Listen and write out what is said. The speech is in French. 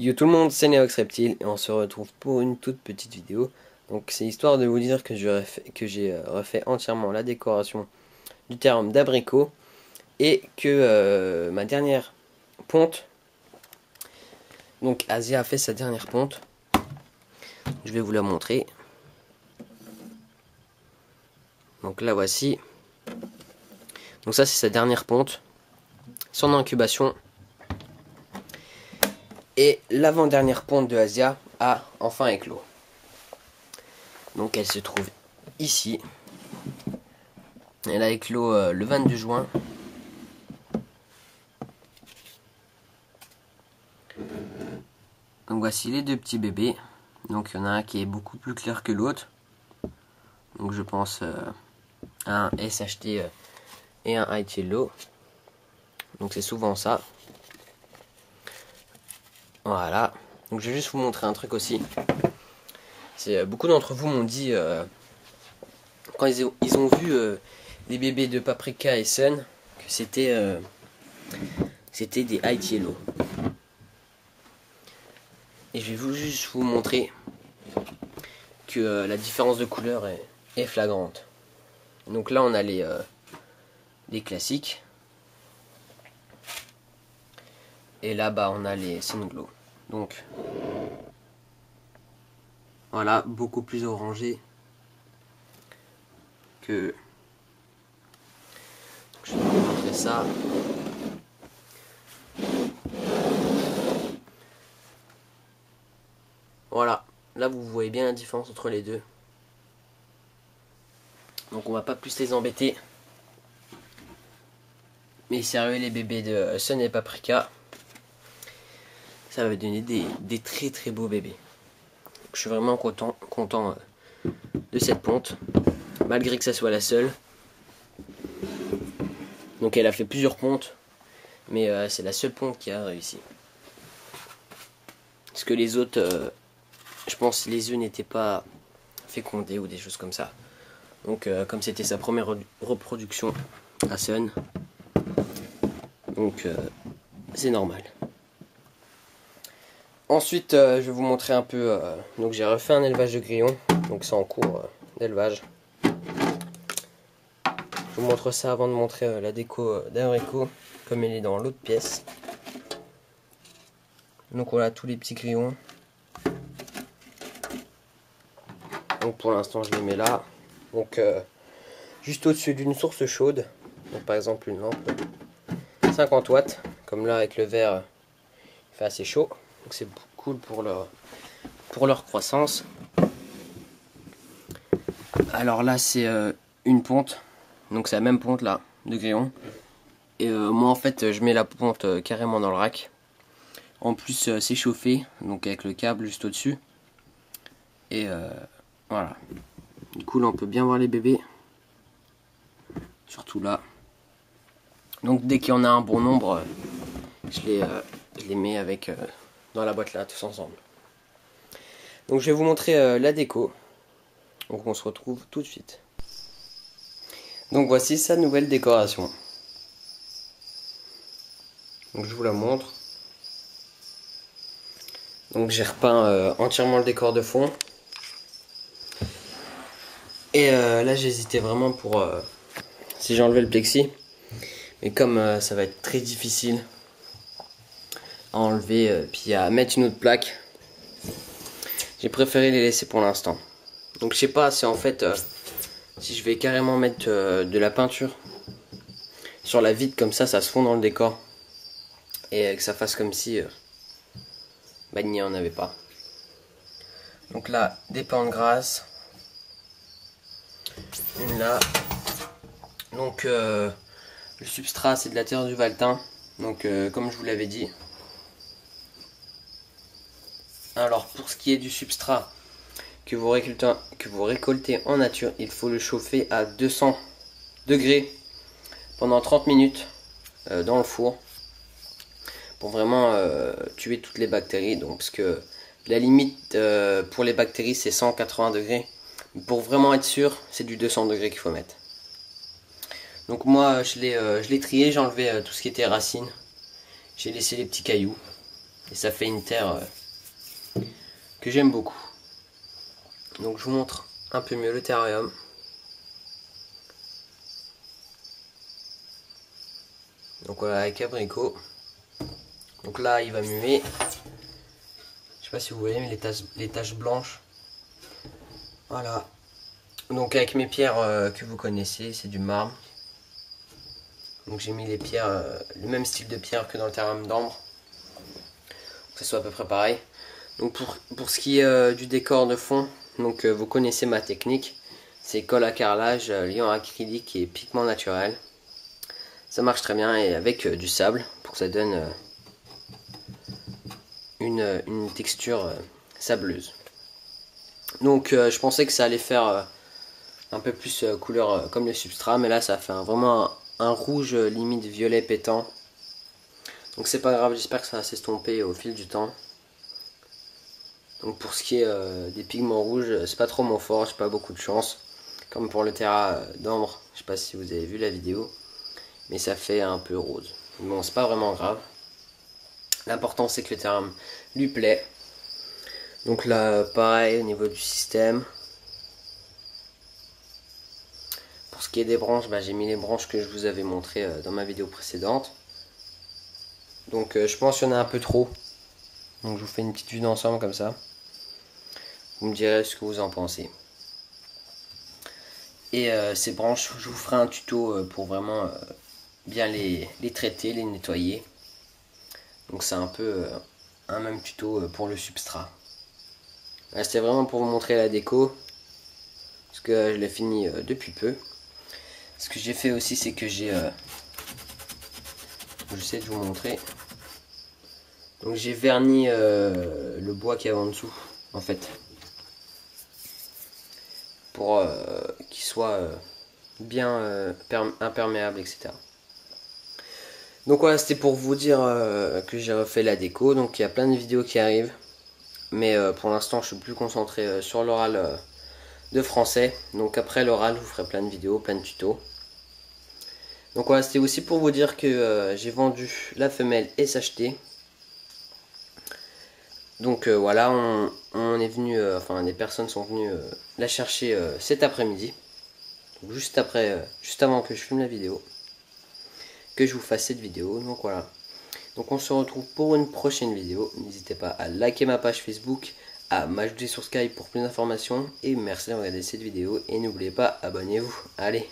Yo tout le monde, c'est Neox Reptile et on se retrouve pour une toute petite vidéo. Donc c'est histoire de vous dire que j'ai refait entièrement la décoration du terme d'abricot et que ma dernière ponte, donc Asia a fait sa dernière ponte. Je vais vous la montrer. Donc la voici. Donc ça c'est sa dernière ponte, son incubation. Et l'avant-dernière ponte de Asia a enfin éclos. Donc elle se trouve ici. Elle a éclos le 22 juin. Donc voici les deux petits bébés. Donc il y en a un qui est beaucoup plus clair que l'autre. Donc je pense à un SHT et un High Yellow. Donc c'est souvent ça. Voilà. Donc je vais juste vous montrer un truc aussi. C'est beaucoup d'entre vous m'ont dit quand ils ont vu les bébés de Paprika et Sun que c'était des High Yellow. Et je vais juste vous montrer que la différence de couleur est flagrante. Donc là on a les classiques. Et là-bas on a les Sunglow. Donc voilà, beaucoup plus orangé que... Donc, je vais vous montrer ça. Voilà, là vous voyez bien la différence entre les deux. Donc on va pas plus les embêter. Mais sérieux, les bébés de Sun et Paprika, ça va donner des très très beaux bébés. Donc, je suis vraiment content de cette ponte, malgré que ça soit la seule. Donc elle a fait plusieurs pontes, mais c'est la seule ponte qui a réussi. Parce que les autres, je pense les œufs n'étaient pas fécondés ou des choses comme ça. Donc comme c'était sa première reproduction à Sun, donc c'est normal. Ensuite je vais vous montrer un peu, donc j'ai refait un élevage de grillons, donc c'est en cours d'élevage. Je vous montre ça avant de montrer la déco d'abricot, comme elle est dans l'autre pièce. Donc voilà tous les petits grillons. Donc pour l'instant je les mets là. Donc juste au-dessus d'une source chaude. Donc par exemple une lampe 50 watts. Comme là avec le verre il fait assez chaud. Donc c'est cool pour leur croissance. Alors là c'est une ponte. Donc c'est la même ponte là de grillon. Et moi en fait je mets la ponte carrément dans le rack. En plus c'est chauffé. Donc avec le câble juste au-dessus. Et voilà. Du coup là on peut bien voir les bébés. Surtout là. Donc dès qu'il y en a un bon nombre, je les mets avec dans la boîte là tous ensemble. Donc je vais vous montrer la déco. Donc on se retrouve tout de suite. Donc voici sa nouvelle décoration. Donc je vous la montre. Donc j'ai repeint entièrement le décor de fond. Et là j'hésitais vraiment pour si j'enlevais le plexi. Mais comme ça va être très difficile à enlever puis à mettre une autre plaque, j'ai préféré les laisser pour l'instant. Donc je sais pas si en fait si je vais carrément mettre de la peinture sur la vitre comme ça se fond dans le décor. Et que ça fasse comme si il n'y en avait pas. Donc là, des pains de grâce. Une là. Donc le substrat c'est de la terre du Valtin. Donc comme je vous l'avais dit. Alors pour ce qui est du substrat que vous récoltez en nature, il faut le chauffer à 200 degrés pendant 30 minutes dans le four. Pour vraiment tuer toutes les bactéries. Donc parce que la limite pour les bactéries c'est 180 degrés. Pour vraiment être sûr, c'est du 200 degrés qu'il faut mettre. Donc moi je l'ai trié, j'ai enlevé tout ce qui était racines. J'ai laissé les petits cailloux. Et ça fait une terre que j'aime beaucoup. Donc je vous montre un peu mieux le terrarium. Donc voilà, avec abricot. Donc là il va muer. Je sais pas si vous voyez, mais les taches blanches. Voilà. Donc avec mes pierres que vous connaissez, c'est du marbre. Donc j'ai mis les pierres, le même style de pierre que dans le terrarium d'ambre. Que ce soit à peu près pareil. Donc pour ce qui est du décor de fond, donc vous connaissez ma technique. C'est colle à carrelage, liant acrylique et pigment naturel. Ça marche très bien et avec du sable pour que ça donne une texture sableuse. Donc je pensais que ça allait faire un peu plus couleur comme le substrat, mais là ça fait vraiment un rouge limite violet pétant. Donc c'est pas grave, j'espère que ça va s'estomper au fil du temps. Donc pour ce qui est des pigments rouges, c'est pas trop mon fort, j'ai pas beaucoup de chance. Comme pour le terra d'ambre, je sais pas si vous avez vu la vidéo, mais ça fait un peu rose. Bon, c'est pas vraiment grave. L'important c'est que le terrain lui plaît. Donc là, pareil au niveau du système. Pour ce qui est des branches, bah, j'ai mis les branches que je vous avais montrées dans ma vidéo précédente. Donc je pense qu'il y en a un peu trop. Donc je vous fais une petite vue d'ensemble comme ça. Vous me direz ce que vous en pensez. Et ces branches, je vous ferai un tuto pour vraiment bien les traiter, les nettoyer. Donc c'est un peu un même tuto pour le substrat. C'était vraiment pour vous montrer la déco. Parce que je l'ai fini depuis peu. Ce que j'ai fait aussi, c'est que j'ai... j'essaie de vous montrer. Donc j'ai verni le bois qu'il y a en dessous, en fait. Pour qu'il soit bien imperméable, etc. Donc voilà, c'était pour vous dire que j'ai refait la déco. Donc il y a plein de vidéos qui arrivent. Mais pour l'instant, je suis plus concentré sur l'oral de français. Donc après l'oral, je vous ferai plein de vidéos, plein de tutos. Donc voilà, c'était aussi pour vous dire que j'ai vendu la femelle SHT. Donc voilà, on est venu, enfin des personnes sont venues la chercher cet après-midi. Juste après, juste avant que je filme la vidéo. Que je vous fasse cette vidéo, donc voilà. Donc on se retrouve pour une prochaine vidéo. N'hésitez pas à liker ma page Facebook, à m'ajouter sur Skype pour plus d'informations. Et merci d'avoir regardé cette vidéo. Et n'oubliez pas, abonnez-vous. Allez.